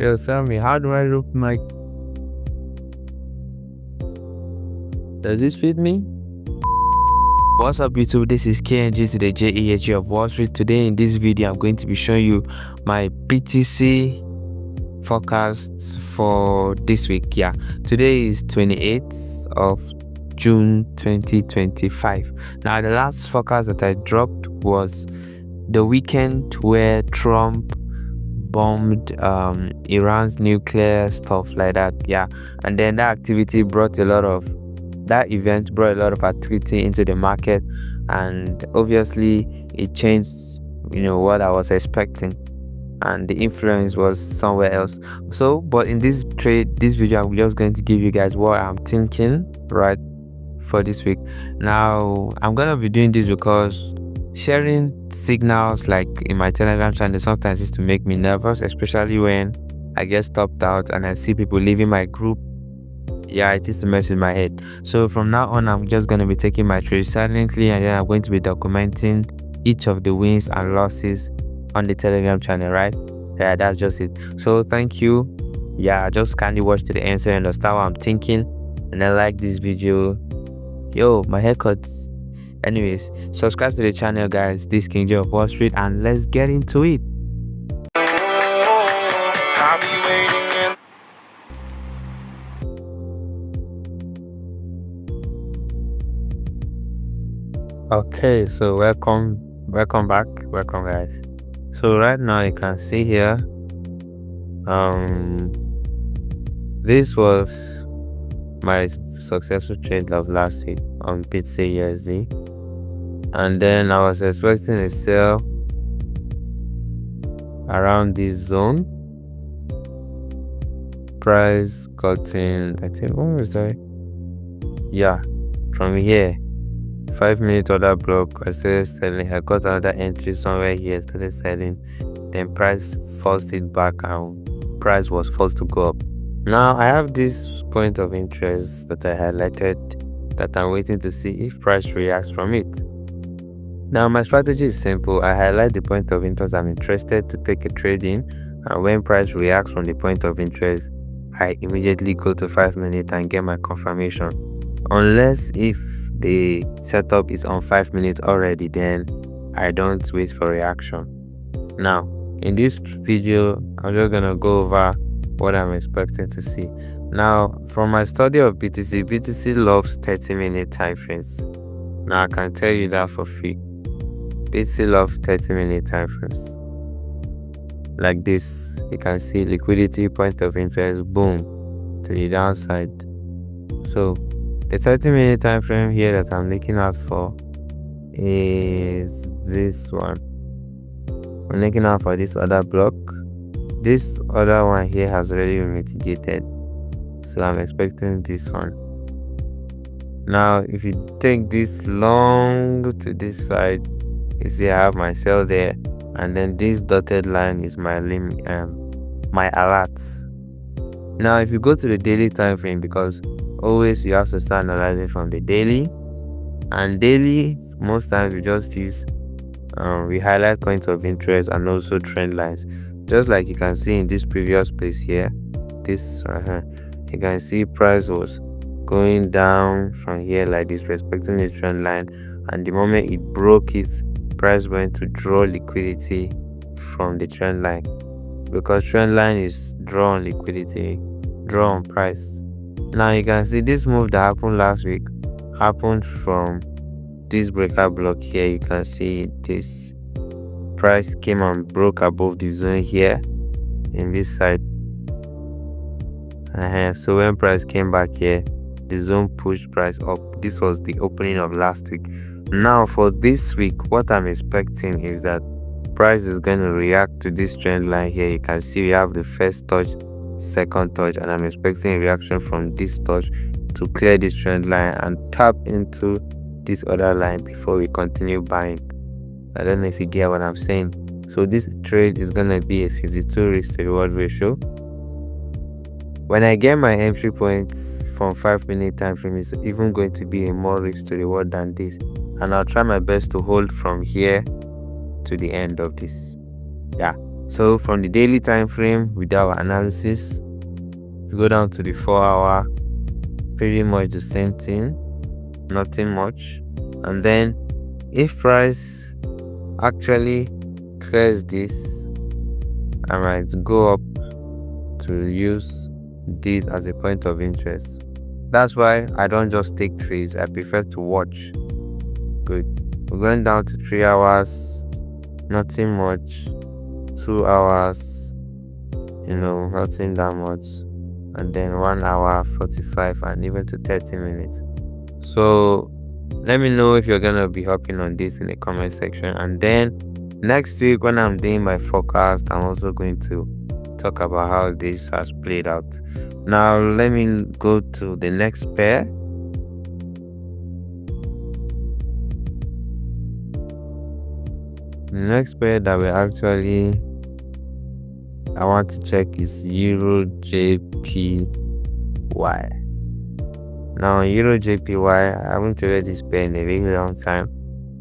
Yo, tell me, how do I look my... Does this fit me? What's up YouTube, this is Kng Jehu of WallStreet. Today in this video I'm going to be showing you my BTC forecasts for this week. Yeah, today is 28th of June 2025. Now the last forecast that I dropped was the weekend where Trump bombed Iran's nuclear stuff like that. Yeah, and then that event brought a lot of activity into the market, and obviously it changed what I was expecting, and the influence was somewhere else. So but in this video I'm just going to give you guys what I'm thinking right for this week. Now I'm gonna be doing this because sharing signals like in my Telegram channel sometimes is to make me nervous, especially when I get stopped out and I see people leaving my group. Yeah, it is to mess with my head. So from now on I'm just going to be taking my trades silently, and then I'm going to be documenting each of the wins and losses on the Telegram channel, right? Yeah, that's just it. So thank you. Yeah, just kindly watch to the end so you understand what I'm thinking, and then like this video. Yo, my haircut. Anyways, subscribe to the channel guys. This is Kng Jehu of WallStreet, and let's get into it. Okay, so welcome back, welcome guys. So right now you can see here this was my successful trade of last week on BTCUSD, and then I was expecting a sell around this zone. Price got in, I think, what was I? Yeah, from here 5-minute order block, I started selling. I got another entry somewhere here, started selling, then price forced it back and price was forced to go up. Now I have this point of interest that I highlighted that I'm waiting to see if price reacts from it. Now my strategy is simple. I highlight the point of interest I'm interested to take a trade in, and when price reacts from the point of interest, I immediately go to 5-minute and get my confirmation. Unless if the setup is on 5 minutes already, then I don't wait for reaction. Now in this video I'm just gonna go over what I'm expecting to see. Now from my study of BTC loves 30-minute time frames. Now I can tell you that for free. BTC loves 30-minute time frames like this. You can see liquidity, point of interest, boom, to the downside. So the 30-minute time frame here that I'm looking out for is this one. I'm looking out for this other block. This other one here has already been mitigated, so I'm expecting this one. Now if you take this long to this side, you see I have my sell there, and then this dotted line is my my alerts. Now if you go to the daily time frame, because always you have to start analyzing from the daily, and daily most times we just use we highlight points of interest and also trend lines, just like you can see in this previous place here. This you can see price was going down from here like this, respecting the trend line, and the moment it broke it, price went to draw liquidity from the trend line, because trend line is draw on liquidity, draw on price. Now you can see this move that happened last week happened from this breaker block here. You can see this price came and broke above the zone here in this side. So when price came back here, the zone pushed price up. This was the opening of last week. Now for this week, what I'm expecting is that price is going to react to this trend line here. You can see we have the first touch, second touch, and I'm expecting a reaction from this touch to clear this trend line and tap into this other line before we continue buying. I don't know if you get what I'm saying. So this trade is gonna be a 62 risk to reward ratio. When I get my entry points from 5-minute time frame, it's even going to be a more risk to reward than this, and I'll try my best to hold from here to the end of this. Yeah, So from the daily time frame with our analysis, we go down to the 4-hour, pretty much the same thing, nothing much. And then if price actually clears this, I might go up to use this as a point of interest. That's why I don't just take trades, I prefer to watch. Good. We're going down to 3 hours, nothing much. 2 hours, nothing that much. And then 1 hour, 45, and even to 30 minutes. So let me know if you're gonna be hopping on this in the comment section. And then next week when I'm doing my forecast, I'm also going to talk about how this has played out. Now let me go to the next pair. The next pair that I want to check is EURJPY. Now EURJPY, I haven't traded this pair in a really long time.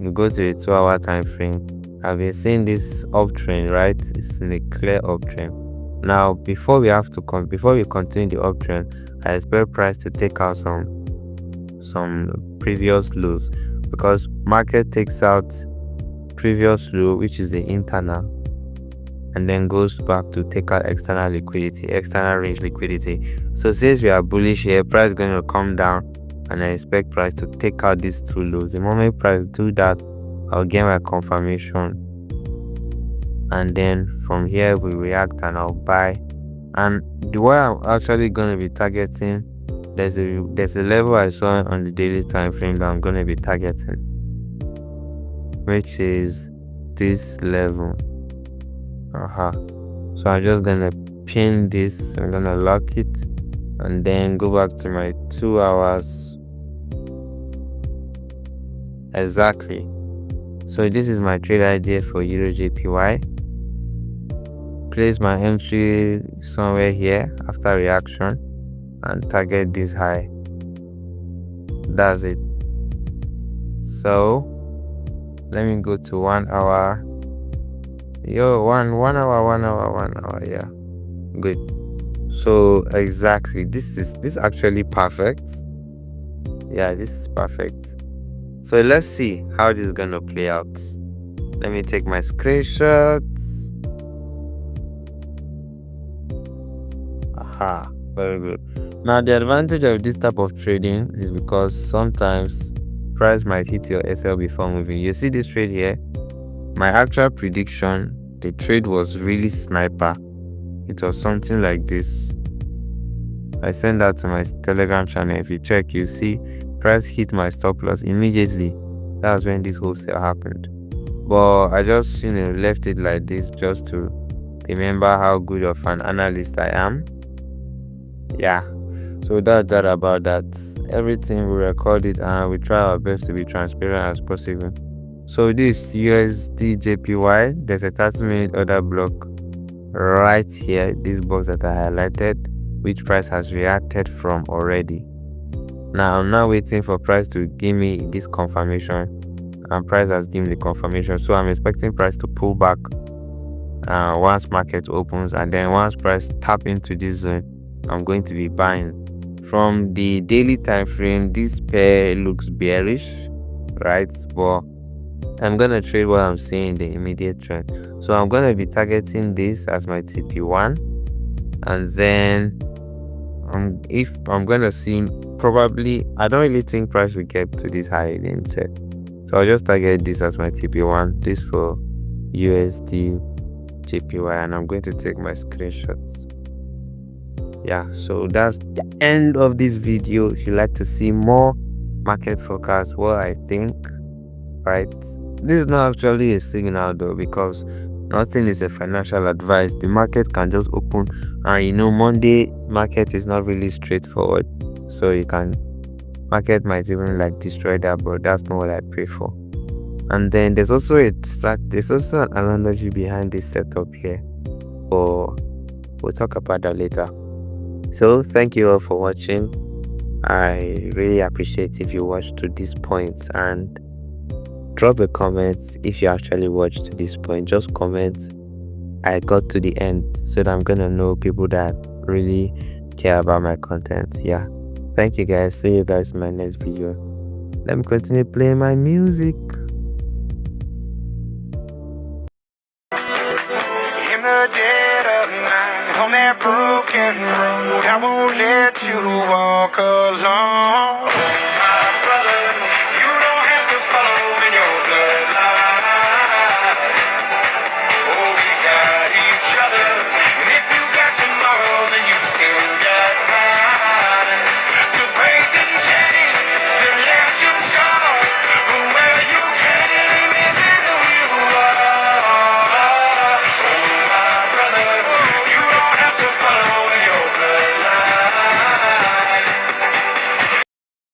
You go to the 2-hour time frame. I've been seeing this uptrend, right? It's in a clear uptrend. Now before we continue the uptrend, I expect price to take out some previous lows, because market takes out previous low, which is the internal, and then goes back to take out external range liquidity. So since we are bullish here, price is going to come down, and I expect price to take out these 2 lows. The moment price do that, I'll get my confirmation, and then from here we react and I'll buy. And the way I'm actually going to be targeting, there's a level I saw on the daily time frame that I'm going to be targeting, which is this level. So I'm just gonna pin this, I'm gonna lock it, and then go back to my 2 hours. Exactly. So this is my trade idea for EURJPY. Place my entry somewhere here after reaction and target this high. That's it. So let me go to 1 hour. One hour, yeah. Good. So exactly, this actually perfect. Yeah, this is perfect. So let's see how this is gonna play out. Let me take my screenshots. Very good. Now the advantage of this type of trading is because sometimes price might hit your SL before moving. You see this trade here, my actual prediction, the trade was really sniper. It was something like this. I sent that to my Telegram channel. If you check, you see price hit my stop loss immediately. That was when this wholesale happened. But I just left it like this just to remember how good of an analyst I am. Yeah, so that's that about that. Everything we record it and we try our best to be transparent as possible. So this USDJPY, there's a 30-minute order block right here, this box that I highlighted, which price has reacted from already. Now I'm now waiting for price to give me this confirmation, and price has given the confirmation. So I'm expecting price to pull back once market opens, and then once price tap into this zone, I'm going to be buying. From the daily time frame, this pair looks bearish, right? But I'm gonna trade what I'm seeing in the immediate trend. So I'm gonna be targeting this as my TP1, and then if I'm gonna see, probably I don't really think price will get to this high again, so I'll just target this as my TP1, this for USDJPY, and I'm going to take my screenshots. Yeah, so that's the end of this video. If you like to see more market forecast, what I think, right? This is not actually a signal though, because nothing is a financial advice. The market can just open, and Monday market is not really straightforward, so market might even destroy that, but that's not what I pray for. And then there's also an analogy behind this setup here, but we'll talk about that later. So thank you all for watching. I really appreciate if you watched to this point, and drop a comment if you actually watched to this point. Just comment I got to the end, so that I'm gonna know people that really care about my content. Yeah, thank you guys. See you guys in my next video. Let me continue playing my music. In the dead of night, on that broken road, I won't let you walk alone.